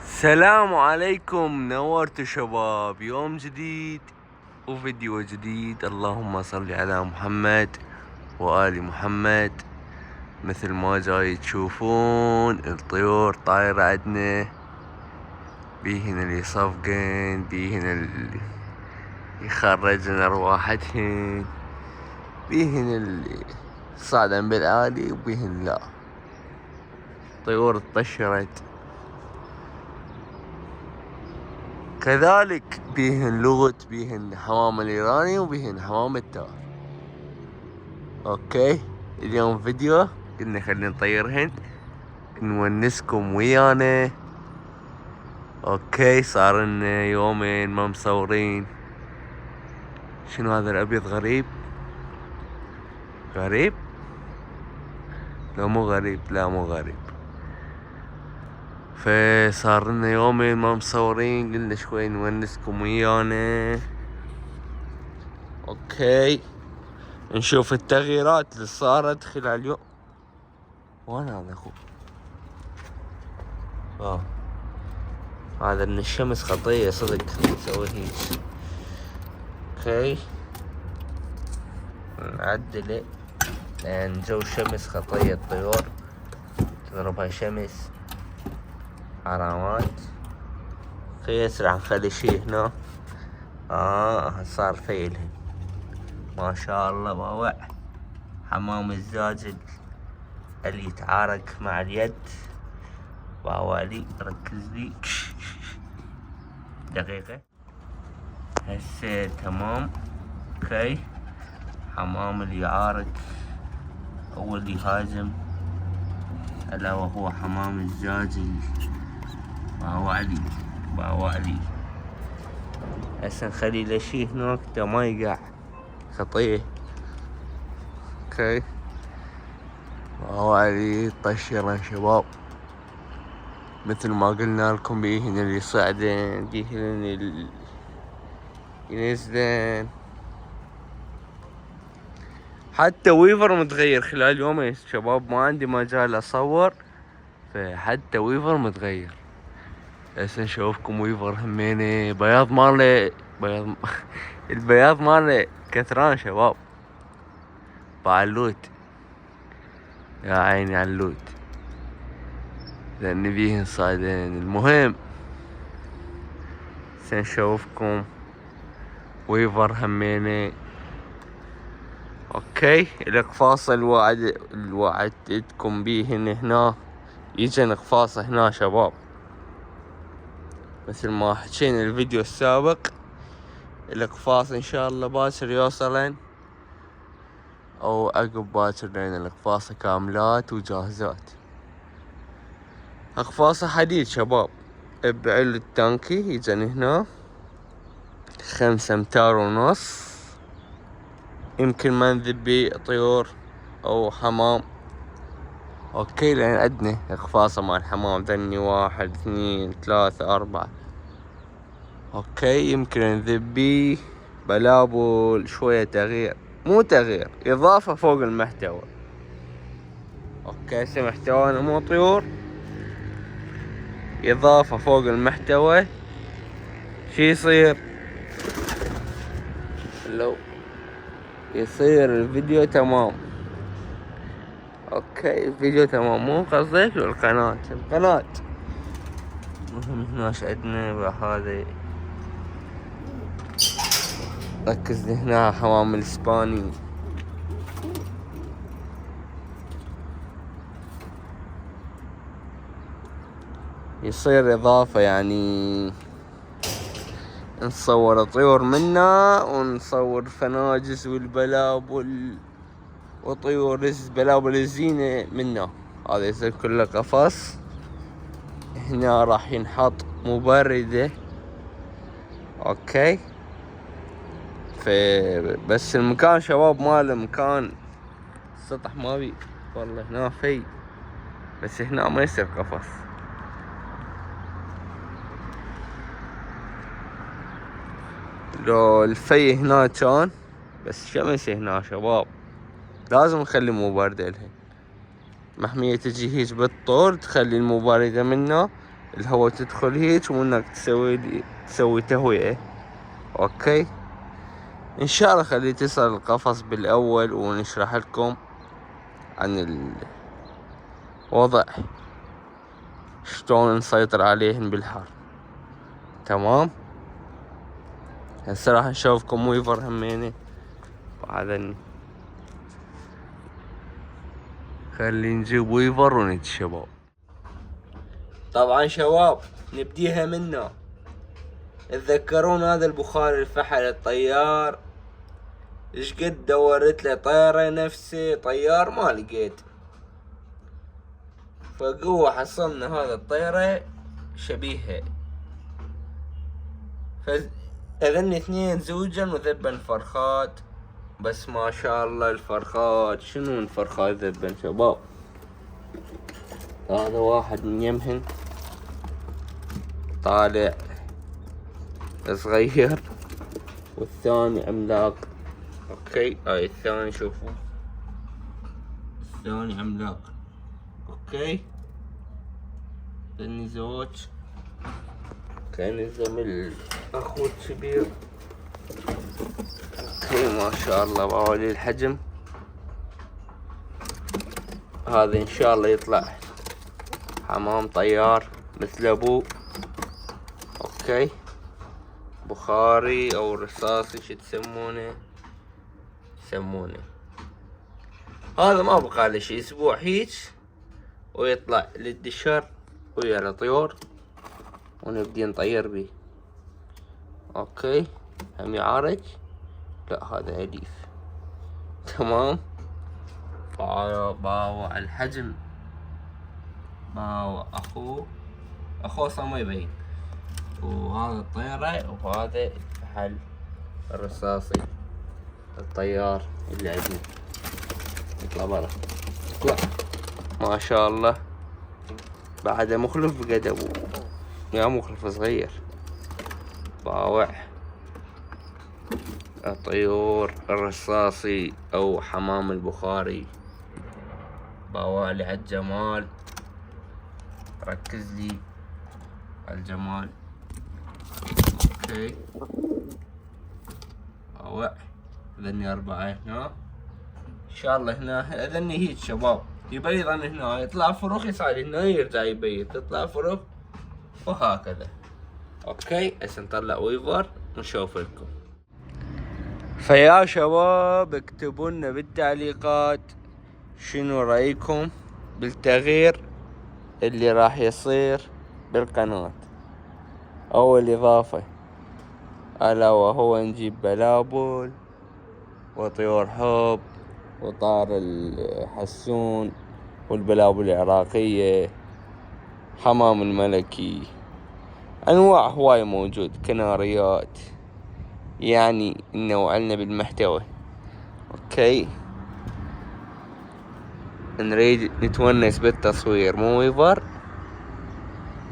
السلام عليكم، نورت شباب. يوم جديد وفيديو جديد. اللهم صل على محمد وآل محمد. مثل ما جاي تشوفون الطيور طايرة عدنا، بيهن اللي يصفقن، بيهن اللي يخرجن ارواحتهن، بيهن اللي صعدن بالعالي وبيهن لا. طيور اتطشرت، كذلك بيهن لغت، بيهن حمام الايراني وبيهن حمام التار. اوكي، اليوم فيديو قلنا خلينا نطيرهن نونسكم ويانا. اوكي، صار لنا يومين ما مصورين. شنو هذا الابيض؟ غريب غريب؟ لا مو غريب، لا مو غريب. فصار لنا يومين ما مصورين، قلنا شوي نونسكم ويانا. اوكي، نشوف التغييرات اللي صارت خلال اليوم. وين هذا اخو؟ هذا ان الشمس خطية صدق نسوي هيك. اوكي، نعدله لان جو شمس خطية. الطيور تضربها شمس، علامات. قيس راح نخلي شي هنا. صار فيلهن ما شاء الله. باوع حمام الزاجل اللي يتعارك مع اليد. باوع لي، ركز لي دقيقة. هسه تمام. اوكي، حمام اللي يعارك هو اللي يهاجم، الا وهو حمام الزاجل. باوع لي باوع لي. هسه نخلي له شي هناك تا ما يقع خطيه. اوكي، باوع لي طشرن شباب. مثل ما قلنا لكم، بيهن اللي يصعدن، بيهن اللي ينزلن. حتى ويفر متغير خلال يومين شباب، ما عندي مجال اصور، فحتى ويفر متغير. هسه نشوفكم ويفر همينه بياض ماله بياض البياض ماله كثران شباب. بعلوت، يا عيني علوت، لان بيهن صايدين. المهم سنشوفكم ويفر همينه. اوكي، الاقفاص اللي وعدتكم بيهن هنا، يجن اقفاص هنا شباب. مثل ما حكينا الفيديو السابق، الاقفاص ان شاء الله باكر يوصلن، او عقب باكر، لان الاقفاص كاملات وجاهزات. اقفاص حديد شباب، بعل التانكي يجن هنا 5 أمتار ونص. يمكن ما نذبي طيور او حمام. اوكي، لان عدنا اقفاصه مال حمام ذني 1 2 3 4. اوكي، يمكن نذبي بلابل شوية تغيير، مو تغيير، اضافة فوق المحتوى. اوكي، هسه محتوانا مو طيور، اضافة فوق المحتوى. شي يصير؟ لو يصير الفيديو تمام. اوكي، الفيديو تمام، مو قصدك القناة. مهم هناش عدنا بهذا. ركز هنا حمام الاسباني. يصير اضافة، يعني نصور طيور منا ونصور فناجس والبلابل وطيور بلابل الزينة منا. هذا يصير كله قفص. هنا راح ينحط مبردة. اوكي، بس المكان شباب ماله مكان السطح ما بي. والله هنا في، بس هنا ما يصير قفص. لو الفي هنا كان بس شمس هنا شباب، لازم نخلي مباردة لها. محمية تجي هيج بالطول، تخلي المباردة منه الهواء تدخل هيك وانك تسوي تهوية. اوكي، ان شاء الله خليه تصل القفص بالاول ونشرح لكم عن الوضع شلون نسيطر عليهن بالحر. تمام، هسه راح نشوفكم ويفر همينه بعدين. خلي نجيب ويفر ونت شباب. طبعا شباب نبديها منا. تذكرون هذا البخار الفحل الطيار؟ ايش قد دورت له طيارة نفسه طيار ما لقيت، فقوة حصلنا هذا الطيارة شبيهة. فاذن 2 زوجا وذبن فرخات، بس ما شاء الله الفرخات شنو الفرخات ذبن شباب. هذا واحد من يمهن طالع صغير والثاني عملاق. اوكي هاي الثاني شوفوا، الثاني عملاق. اوكي ذني زوج كان زميل اخوه كبير. اوكي ما شاء الله بحوالي الحجم هذا ان شاء الله يطلع حمام طيار مثل ابوه. اوكي بخاري او رصاصي شو تسمونه يسمونه. هذا ما بقى له شي اسبوع هيج ويطلع للدشر ويا الطيور ونبدي نطير بيه. اوكي هم يعارج؟ لا هذا اليف. تمام، باوع الحجم، باوع اخوه اصلا ما يبين. وهذا الطيرة وهذا الفحل الرصاصي الطيار اللي عندنا. يطلع برا، يطلع ما شاء الله. بعد مخلف بقد ابوه، يا مخلف صغير. باوع الطيور الرصاصي او حمام البخاري. باوع لي عالجمال، ركز لي عالجمال. اوكي باوع ذني 4 هنا ان شاء الله. هنا ذني هيك شباب يبيض عن هنا، يطلع فروخ يصعد هنا يرجع يبيض، يطلع فروخ وهكذا. اوكي هسه نطلع ويفر ونشوف لكم. فيا شباب اكتبوا لنا بالتعليقات شنو رايكم بالتغيير اللي راح يصير بالقناة. اول اضافة الا وهو نجيب بلابل وطيور حب وطار الحسون والبلابل العراقية، حمام الملكي، انواع هواية موجود، كناريات، يعني نوعلنا بالمحتوى. اوكي نريد نتونس بالتصوير مو ويفر؟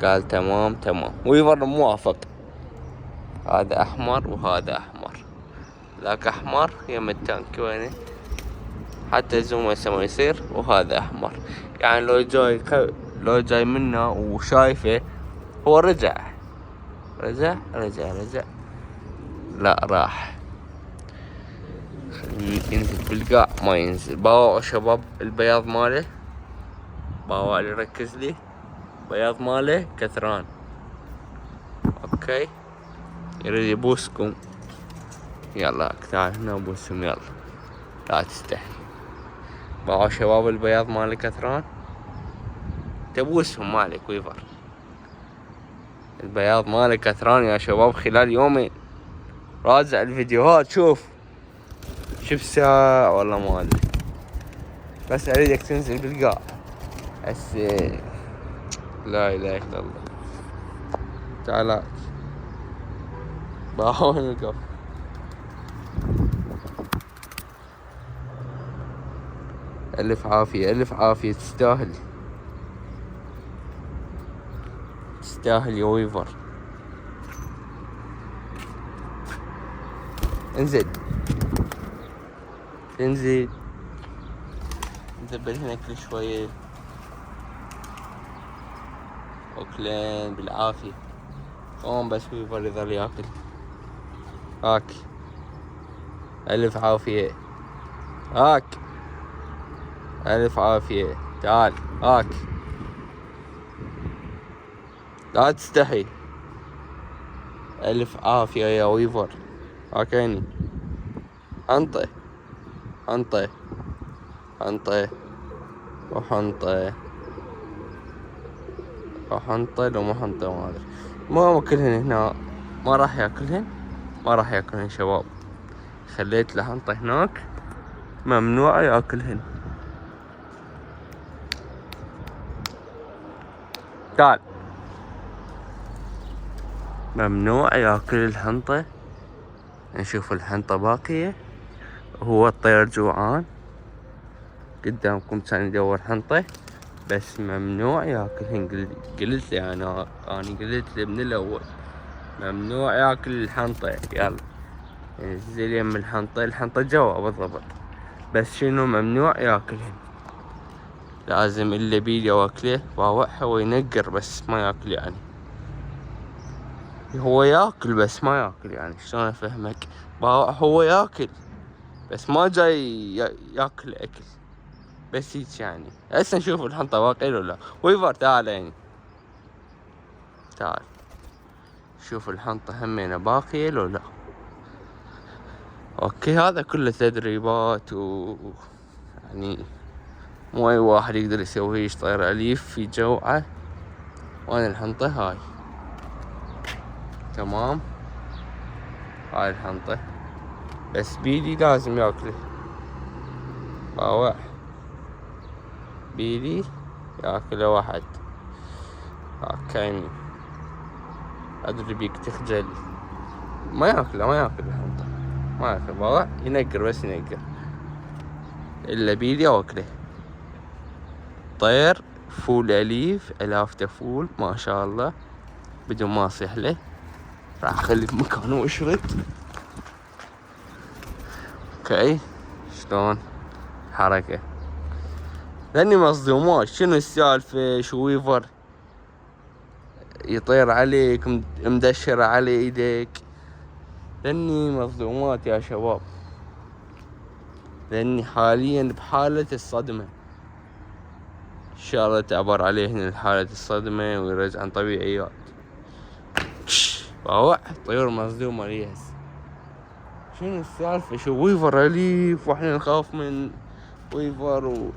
قال تمام. ويفر موافق. هذا احمر وهذا احمر، ذاك احمر يم التانك وينه حتى الزوم هسه ما يصير. وهذا احمر، يعني لو جاي منه وشايفه هو رجع. لا راح ينزل بالقاع ما ينزل. باوع شباب البياض ماله، باوع اللي ركز لي بياض ماله كثران. اوكي يريد يبوسكم، يلا تعال هنا بوسهم يلا لا تستحي. باوع شباب البياض ماله كثران، تبوسهم مالك ويفر. البياض ماله كثران يا شباب. خلال يومين راجع الفيديوهات شوف ساعة والله ما ادري، بس اريدك تنزل بالقاع هسه. لا اله الا الله. تعال باهون القف. الف عافية تستاهل يا ويفر. انزل نذبل هنا كل شوية. أكلين بالعافية. قوم بس ويفر يظل ياكل. هاك ألف عافية. هاك ألف عافية. تعال هاك، لا تستحي. ألف عافية يا ويفر. هاكيني حنطة حنطة حنطة وحنطة وحنطة. لو ما حنطة ما أدري. ما أكلهن هنا، ما راح ياكلهن، ما راح ياكلهن شباب. خليت له حنطة هناك، ممنوع ياكلهن. تعال، ممنوع ياكل الحنطة. نشوف الحنطة باقية، هو الطير جوعان قدامكم كان يدور حنطة، بس ممنوع ياكلهن. قلت لي أنا قلت له من الأول ممنوع ياكل الحنطة. يلا نزل يم الحنطة جوا بالضبط، بس شنو ممنوع ياكلهن. لازم اللي بيدي واكله واوعها وينقر، بس ما ياكل يعني. هو ياكل بس ما ياكل يعني. شلون افهمك؟ هو ياكل بس ما جاي ياكل اكل، بس هيك يعني. هسه نشوف الحنطة باقية ولا لا. ويفر تعال يعني، تعال شوف الحنطة همينة باقية لو لا. اوكي هذا كله تدريبات يعني مو اي واحد يقدر يسويش. طير اليف في جوعة. وانا الحنطة هاي تمام، هاي الحنطة بس بيدي لازم ياكله. باوع بيدي ياكله واحد. هاكيني ادري بيك تخجل. ما ياكل الحنطة، ما ياكل. باوع ينقر بس ينقر. الا بيدي واكله. طير فول اليف، الافته فول ما شاء الله، بدون ما اصيح له. راح اخليه بمكانه واشرد. اوكي شلون حركة. لاني مصدومات. شنو السالفة؟ شو ويفر يطير عليك مدشر على ايديك؟ لاني مصدومات يا شباب، لاني حاليا بحالة الصدمة. ان شاء الله تعبر عليهن حالة الصدمة ويرجعن طبيعيات. باوع طيور مصدومة لي هسه. شنو السالفة؟ شو ويفر اليف واحنا نخاف من ويفر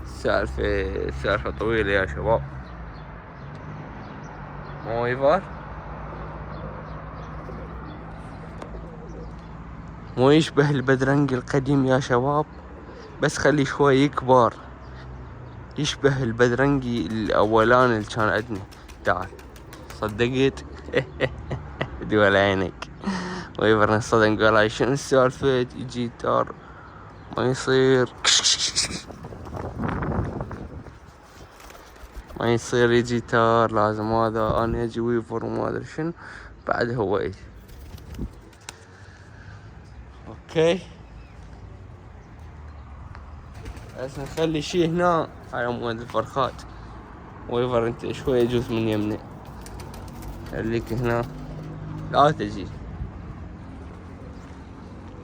سالفة طويلة يا شباب. مو ويفر مو يشبه البدرنج القديم يا شباب، بس خلي شوي يكبر يشبه البدرنجي الاولاني اللي كان عندنا. تعال صدقت. دول عينك. ويفر نصدم قال هاي شنو السالفة؟ يجي تار ما يصير. ما يصير يجي تار، لازم هذا انا اجي ويفر وما ادري شنو. بعد هو يجي. اوكي بس نخلي شي هنا على مود الفرخات. ويفر انت شوي يجوز من يمنا، خليك هنا لا تجي.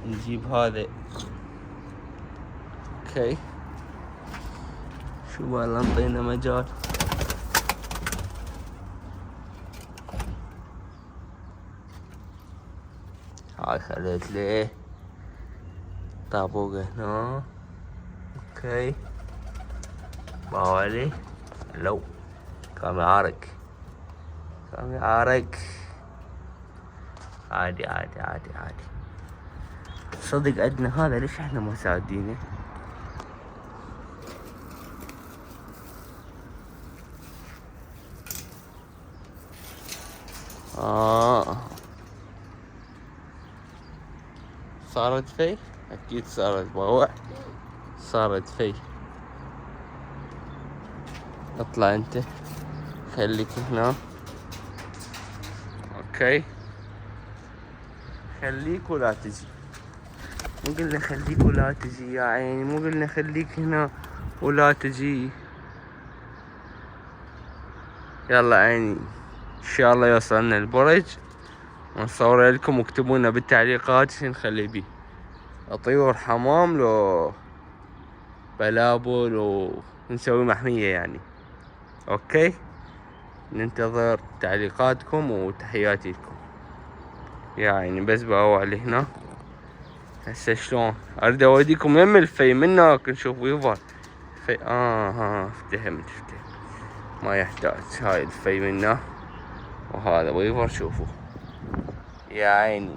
نجيب هذا. اوكي شو بقى نعطينا مجال. هاي خليت ليه طابوقة هنا. اوكي باولي لو كان يعارك عادي. صدق عندنا هذا، ليش احنا ما ساعدينه؟ صارت في اكيد صارت باوع. صارت في. اطلع انت خليك هنا. اوكي خليك ولا تجي. مو قلنا خليك ولا تجي يا عيني، مو قلنا خليك هنا ولا تجي. يلا عيني ان شاء الله يوصلنا البرج ونصور لكم، واكتبوا لنا بالتعليقات شو نخلي بيه، طيور، حمام، لو بلابل، ونسوي محمية يعني. اوكي، ننتظر تعليقاتكم وتحياتي لكم. يا عيني بس بأوعى لهنا هسه شلون اريد اوديكم يم الفي من هناك نشوف ويفر في. افتهمت ما يحتاج. هاي الفي منه وهذا ويفر، شوفوا يا عيني.